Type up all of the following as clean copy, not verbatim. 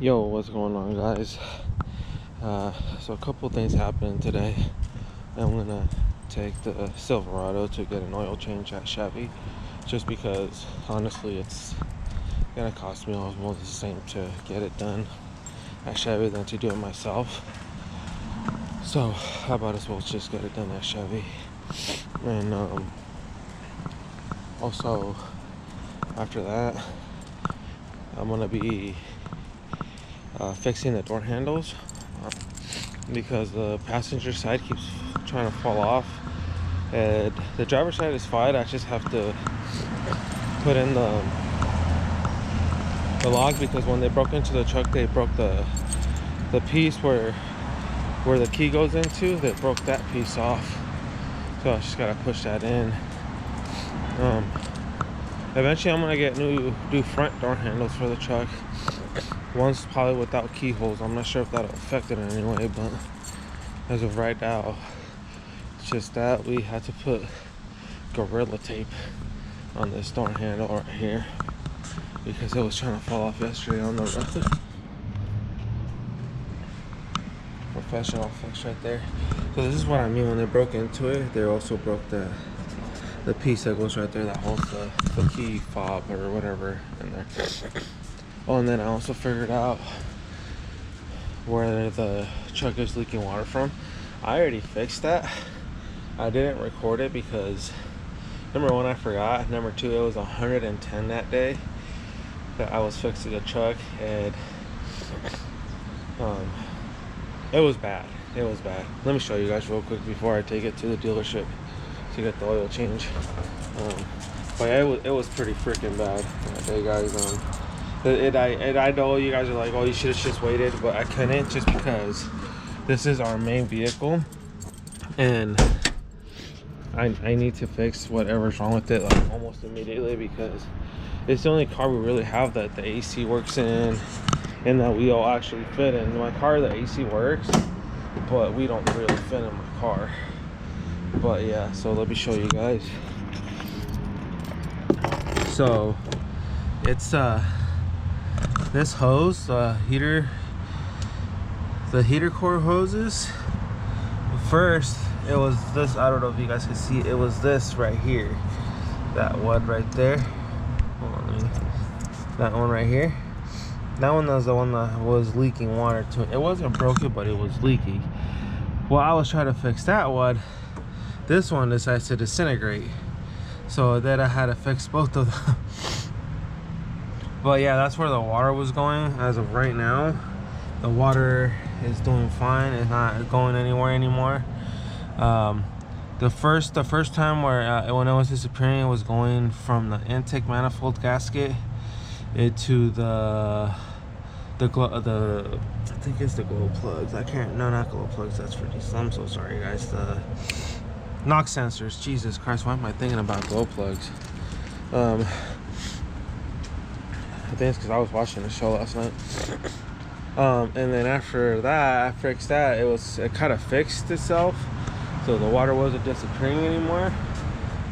Yo, what's going on, guys? So a couple things happened today. I'm gonna take the Silverado to get an oil change at Chevy, just because honestly it's gonna cost me almost the same to get it done at Chevy than to do it myself. So I might as well just get it done at Chevy. And also after that, I'm gonna be fixing the door handles because the passenger side keeps trying to fall off, and the driver's side is fine. I just have to put in the lock, because when they broke into the truck, they broke the piece where the key goes into. They broke that piece off, so I just gotta push that in. Eventually I'm gonna get new front door handles for the truck. One's probably without keyholes. I'm not sure if that'll affect it in any way, but as of right now, it's just that we had to put Gorilla Tape on this door handle right here because it was trying to fall off yesterday on the road. Professional fix right there. So this is what I mean when they broke into it. They also broke the piece that goes right there that holds the key fob or whatever in there. Oh, and then I also figured out where the truck is leaking water from. I already fixed that. I didn't record it because number one, I forgot. Number two, it was 110 that day that I was fixing the truck, and it was bad. It was bad. Let me show you guys real quick before I take it to the dealership to get the oil change. But yeah, it was pretty freaking bad that day, guys. I know you guys are like, oh, you should have just waited, but I couldn't, just because this is our main vehicle and I need to fix whatever's wrong with it like almost immediately, because it's the only car we really have that the AC works in and that we all actually fit in. My car, the AC works, but we don't really fit in my car. But yeah, so let me show you guys. So it's this hose, the heater core hoses. First it was this, I don't know if you guys can see, it was this right here, that one right there. Hold on, that one right here. That one was the one that was leaking water to it. It wasn't broken, but it was leaking. Well, I was trying to fix that one. This one decides to disintegrate, so then I had to fix both of them. But yeah, that's where the water was going. As of right now, the water is doing fine. It's not going anywhere anymore. The first time where when it was disappearing, it was going from the intake manifold gasket into the I think it's the glow plugs. No, not glow plugs. That's for diesel. I'm so sorry, guys. The knock sensors. Jesus Christ, why am I thinking about glow plugs? I think it's because I was watching the show last night. And then after that, I fixed that. It kind of fixed itself, so the water wasn't disappearing anymore.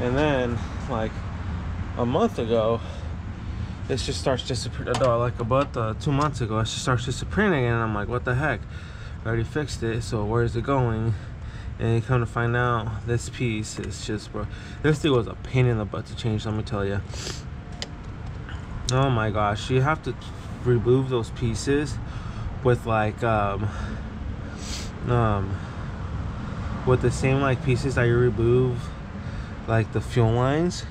And then like a month ago, it just starts disappearing. No, like about 2 months ago, it just starts disappearing again. And I'm like, what the heck? I already fixed it, so where's it going? And you come to find out, this piece is just, bro, this thing was a pain in the butt to change, let me tell you. Oh my gosh, you have to remove those pieces with like with the same like pieces that you remove like the fuel lines,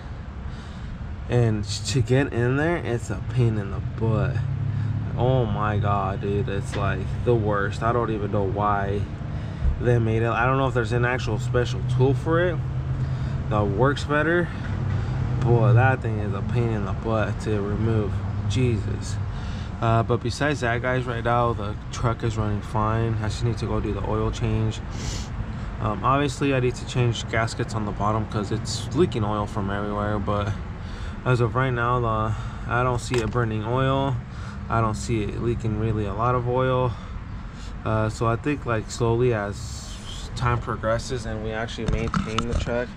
and to get in there, it's a pain in the butt. Oh my god, dude, it's like the worst. I don't even know why they made it. I don't know if there's an actual special tool for it that works better. Boy, that thing is a pain in the butt to remove. Jesus. But besides that, guys, right now the truck is running fine. I just need to go do the oil change. Obviously I need to change gaskets on the bottom because it's leaking oil from everywhere, but as of right now, I don't see it burning oil. I don't see it leaking really a lot of oil. So I think like slowly as time progresses and we actually maintain the truck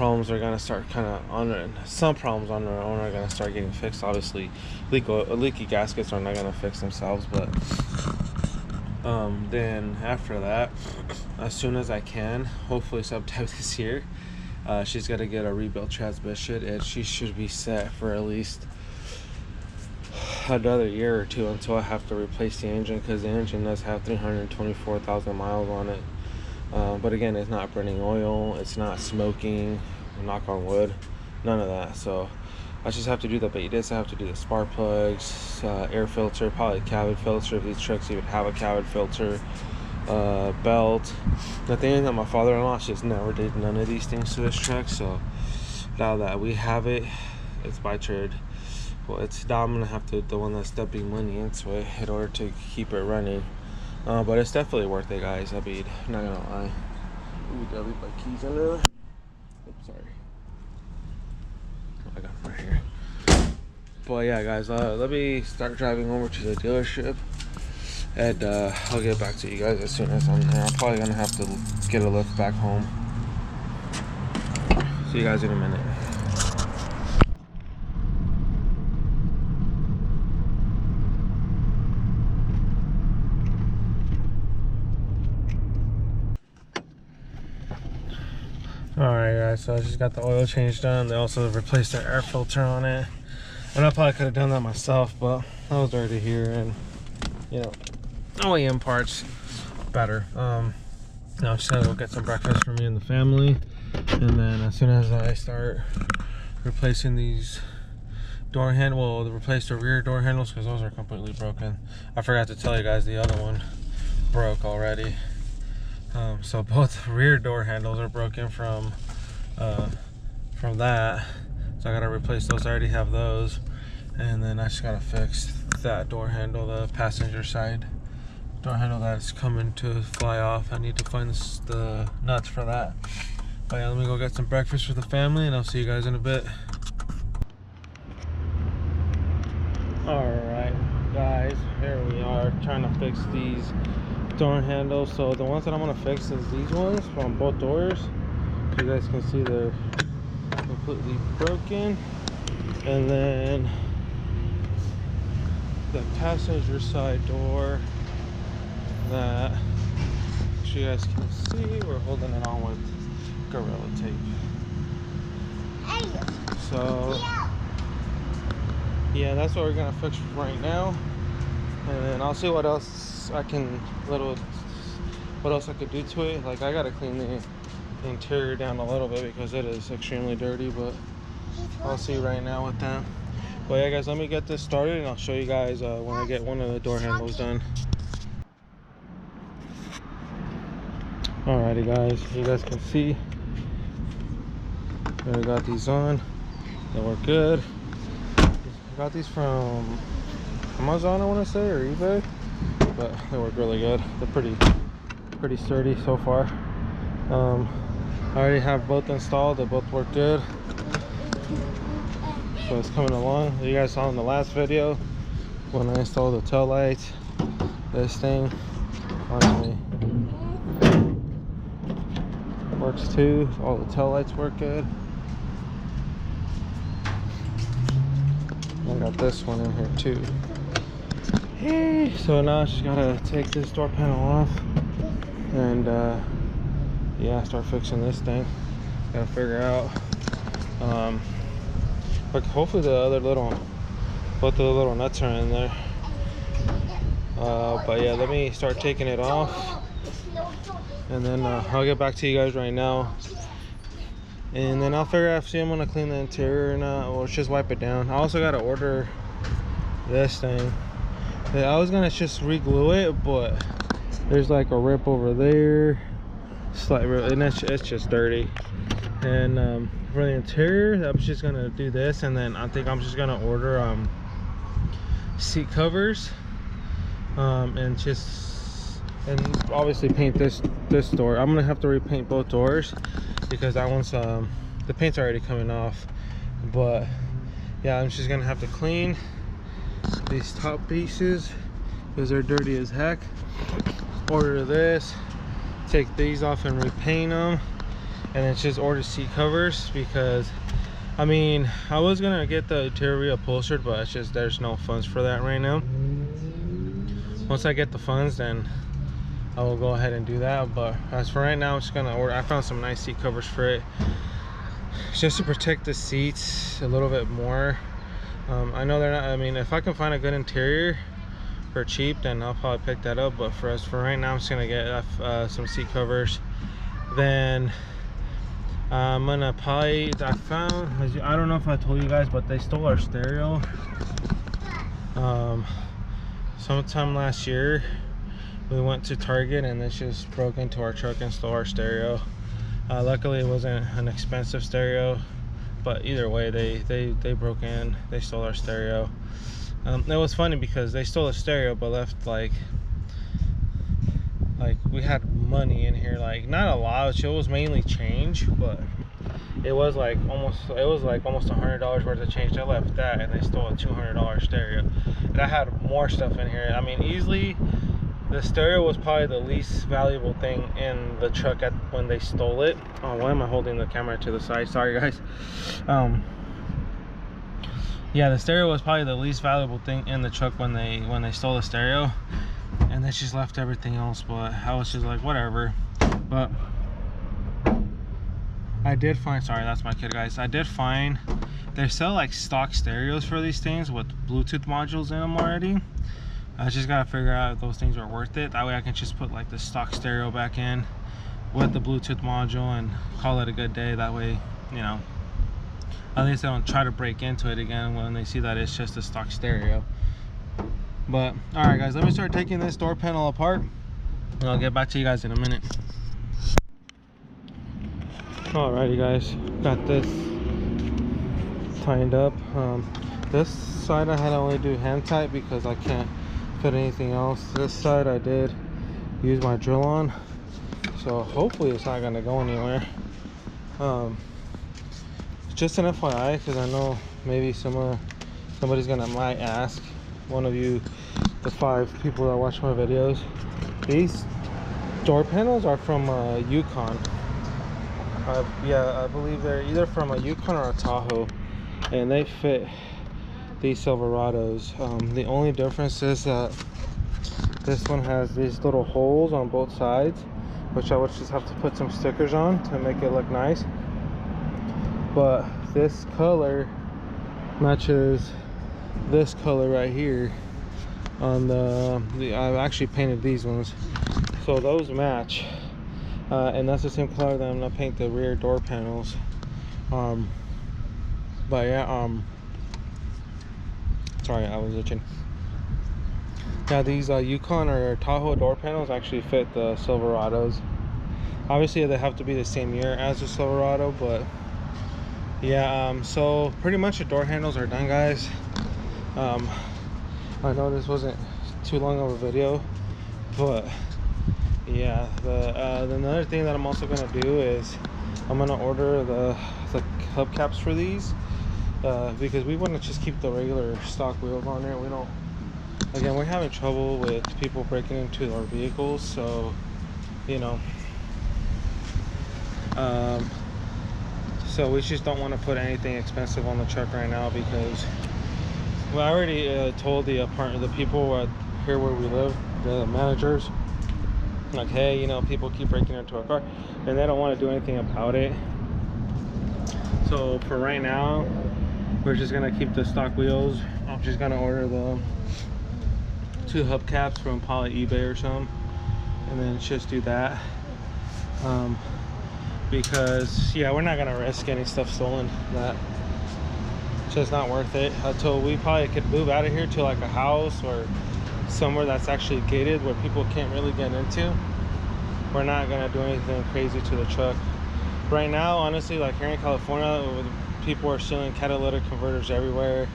problems are gonna start kind of on some problems on their own are gonna start getting fixed. Obviously, leaky gaskets are not gonna fix themselves, but then after that, as soon as I can, hopefully sometime this year, she's got to get a rebuilt transmission, and she should be set for at least another year or two until I have to replace the engine, because the engine does have 324,000 miles on it. But again, it's not burning oil, it's not smoking, knock on wood, none of that. So I just have to do the base. I have to do the spark plugs, air filter, probably cabin filter if these trucks even have a cabin filter, belt. The thing is that my father-in-law just never did none of these things to his truck, so now that we have it, it's my turn. Well, it's now I'm gonna have to the one that's dumping money into it in order to keep it running. But it's definitely worth it, guys. I mean, I'm not gonna lie. Ooh, did I leave my keys in there? Oops, sorry. I got them right here. But yeah, guys, let me start driving over to the dealership, and I'll get back to you guys as soon as I'm there. I'm probably gonna have to get a lift back home. See you guys in a minute. Alright guys, so I just got the oil change done. They also replaced the air filter on it. And I probably could have done that myself, but I was already here, and you know, OEM parts better. Now I'm just gonna go get some breakfast for me and the family, and then as soon as I start replacing these door handles, well, replace the rear door handles because those are completely broken. I forgot to tell you guys the other one broke already. So both rear door handles are broken from that, so I gotta replace those. I already have those, and then I just gotta fix that door handle, the passenger side door handle that's coming to fly off. I need to find the nuts for that. But yeah, let me go get some breakfast for the family, and I'll see you guys in a bit. Alright guys, here we are trying to fix these door handles. So the ones that I'm gonna fix is these ones from both doors. You guys can see they're completely broken, and then the passenger side door, that you guys can see we're holding it on with Gorilla Tape. So yeah, that's what we're gonna fix right now, and then I'll see what else I can what else I could do to it. Like, I gotta clean the interior down a little bit because it is extremely dirty, but I'll see right now with that. But yeah guys, let me get this started, and I'll show you guys when I get one of the door handles done. Alrighty guys, you guys can see I got these on. They work good. I got these from Amazon, I want to say, or eBay, but they work really good. They're pretty sturdy so far. I already have both installed. They both work good, so it's coming along. You guys saw in the last video when I installed the tail lights, this thing honestly works too. All the tail lights work good. I got this one in here too. Hey, so now I just gotta take this door panel off, and yeah, start fixing this thing. Gotta figure out but hopefully both of the little nuts are in there. But yeah, let me start taking it off, and then I'll get back to you guys right now, and then I'll figure out if I'm gonna clean the interior or not, or just wipe it down. I also gotta order this thing. I was gonna just re-glue it, but there's like a rip over there, slight rip, and it's just dirty. And for the interior, I'm just gonna do this, and then I think I'm just gonna order seat covers, and obviously paint this door. I'm gonna have to repaint both doors because that one's the paint's already coming off. But yeah, I'm just gonna have to clean these top pieces because they're dirty as heck. Order this, take these off and repaint them, and then just ordered seat covers because I mean I was gonna get the interior upholstered, but it's just there's no funds for that right now. Once I get the funds, then I will go ahead and do that. But as for right now, I'm just gonna order. I found some nice seat covers for it, just to protect the seats a little bit more. I know they're not, I mean, if I can find a good interior for cheap, then I'll probably pick that up. But for right now, I'm just gonna get some seat covers. Then I'm gonna probably, I don't know if I told you guys, but they stole our stereo sometime last year. We went to Target and they just broke into our truck and stole our stereo. Luckily it wasn't an expensive stereo, but either way they broke in, they stole our stereo. It was funny because they stole a stereo but left like we had money in here, like not a lot. It was mainly change, but it was like almost $100 worth of change. They left that and they stole a $200 stereo, and I had more stuff in here. I mean, easily the stereo was probably the least valuable thing in the truck when they stole it. Oh, why am I holding the camera to the side? Sorry guys. Yeah, the stereo was probably the least valuable thing in the truck when they stole the stereo, and they just left everything else. But I was just like, whatever. But I did find, sorry, that's my kid, guys. I did find they sell like stock stereos for these things with Bluetooth modules in them already. I just gotta figure out if those things are worth it. That way I can just put like the stock stereo back in with the Bluetooth module and call it a good day. That way, you know, at least they don't try to break into it again when they see that it's just a stock stereo. But all right guys, let me start taking this door panel apart and I'll get back to you guys in a minute. Alrighty guys, got this tightened up. This side I had to only do hand tight because I can't fit anything else. This side I did use my drill on, so hopefully it's not gonna go anywhere. Just an FYI, because I know maybe somebody's might ask, one of you, the 5 people that watch my videos, these door panels are from Yukon. Yeah, I believe they're either from a Yukon or a Tahoe, and they fit these Silverados. The only difference is that this one has these little holes on both sides, which I would just have to put some stickers on to make it look nice. But this color matches this color right here on the I've actually painted these ones, so those match. And that's the same color that I'm gonna paint the rear door panels. But yeah, sorry, I was itching. Yeah, these Yukon or Tahoe door panels actually fit the Silverados. Obviously they have to be the same year as the Silverado, but yeah, so pretty much the door handles are done, guys. I know this wasn't too long of a video, but yeah, another thing that I'm also gonna do is I'm gonna order the hubcaps for these, because we want to just keep the regular stock wheels on there. We don't, again, we're having trouble with people breaking into our vehicles, so you know, so we just don't want to put anything expensive on the truck right now, because well, I already told the people here where we live, the managers, like, hey, you know, people keep breaking into our car and they don't want to do anything about it. So for right now, we're just gonna keep the stock wheels. I'm just gonna order the 2 hubcaps from probably eBay or something, and then just do that. Because yeah, we're not gonna risk any stuff stolen. That it's just not worth it until we probably could move out of here to like a house or somewhere that's actually gated where people can't really get into. We're not gonna do anything crazy to the truck right now. Honestly, like here in California, people are stealing catalytic converters everywhere.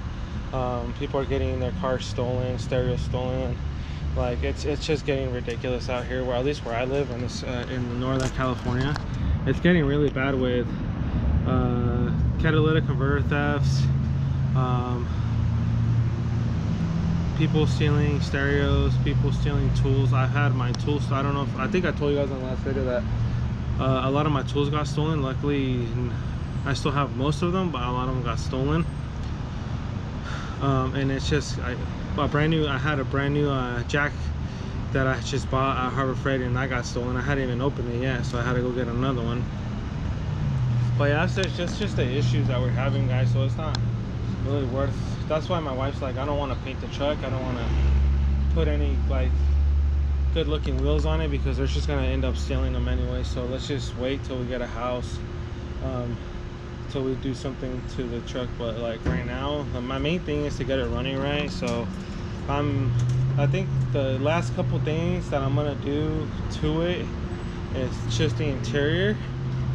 People are getting their cars stolen, stereo stolen. Like it's just getting ridiculous out here, where at least where I live in this in Northern California. It's getting really bad with catalytic converter thefts, people stealing stereos, people stealing tools. I've had my tools, I don't know if, I think I told you guys in the last video that A lot of my tools got stolen. Luckily I still have most of them, but a lot of them got stolen. And it's just I had a brand new jack that I just bought at Harbor Freight, and that got stolen. I hadn't even opened it yet, so I had to go get another one. But yeah, it's just the issues that we're having, guys, so it's not really worth. That's why my wife's like, I don't want to paint the truck, I don't want to put any like good looking wheels on it, because they're just gonna end up stealing them anyway. So let's just wait till we get a house, till we do something to the truck. But like right now, my main thing is to get it running right. So I think the last couple things that I'm gonna do to it is just the interior,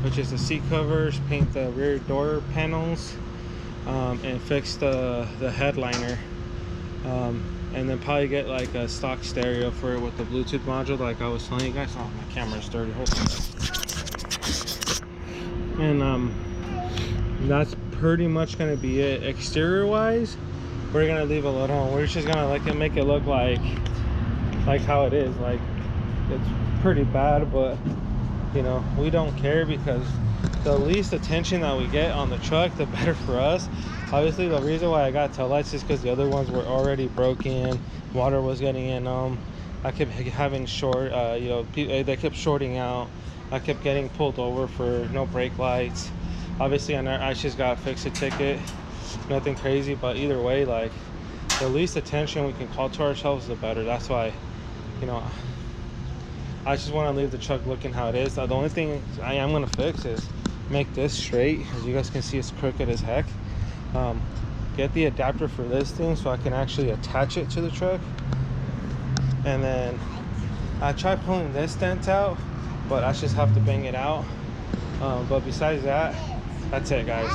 which is the seat covers, paint the rear door panels, and fix the headliner, and then probably get like a stock stereo for it with the Bluetooth module like I was telling you guys. Oh, my camera's dirty. Hold on. And that's pretty much gonna be it. Exterior wise, we're gonna leave a little on. We're just gonna make it look like how it is. Like, it's pretty bad, but you know, we don't care, because the least attention that we get on the truck, the better for us. Obviously, the reason why I got taillights is because the other ones were already broken. Water was getting in them. I kept having short, you know, they kept shorting out. I kept getting pulled over for no brake lights. Obviously, I just got fixed a ticket. Nothing crazy, but either way, like, the least attention we can call to ourselves, the better. That's why, you know, I just want to leave the truck looking how it is. The only thing I am going to fix is make this straight. As you guys can see, it's crooked as heck. Get the adapter for this thing so I can actually attach it to the truck. And then I tried pulling this dent out, but I just have to bang it out. But besides that, that's it, guys.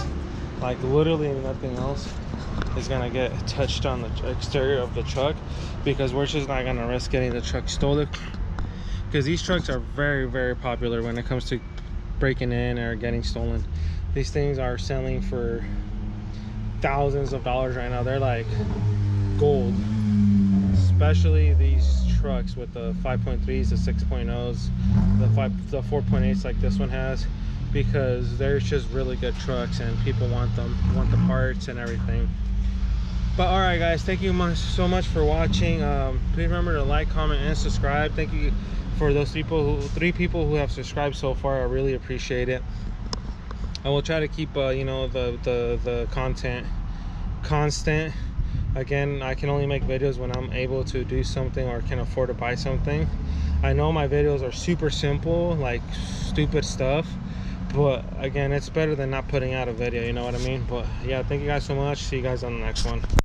Like, literally nothing else is gonna get touched on the exterior of the truck, because we're just not gonna risk getting the truck stolen, because these trucks are very, very popular when it comes to breaking in or getting stolen. These things are selling for thousands of dollars right now. They're like gold, especially these trucks with the 5.3s, the 6.0s, the 4.8s like this one has, because they're just really good trucks and people want them, want the parts and everything. But all right, guys, thank you so much for watching. Please remember to like, comment, and subscribe. Thank you for those people three people who have subscribed so far. I really appreciate it. I will try to keep you know, the content constant. Again, I can only make videos when I'm able to do something or can afford to buy something. I know my videos are super simple, like stupid stuff, but again, it's better than not putting out a video, you know what I mean? But yeah, thank you guys so much. See you guys on the next one.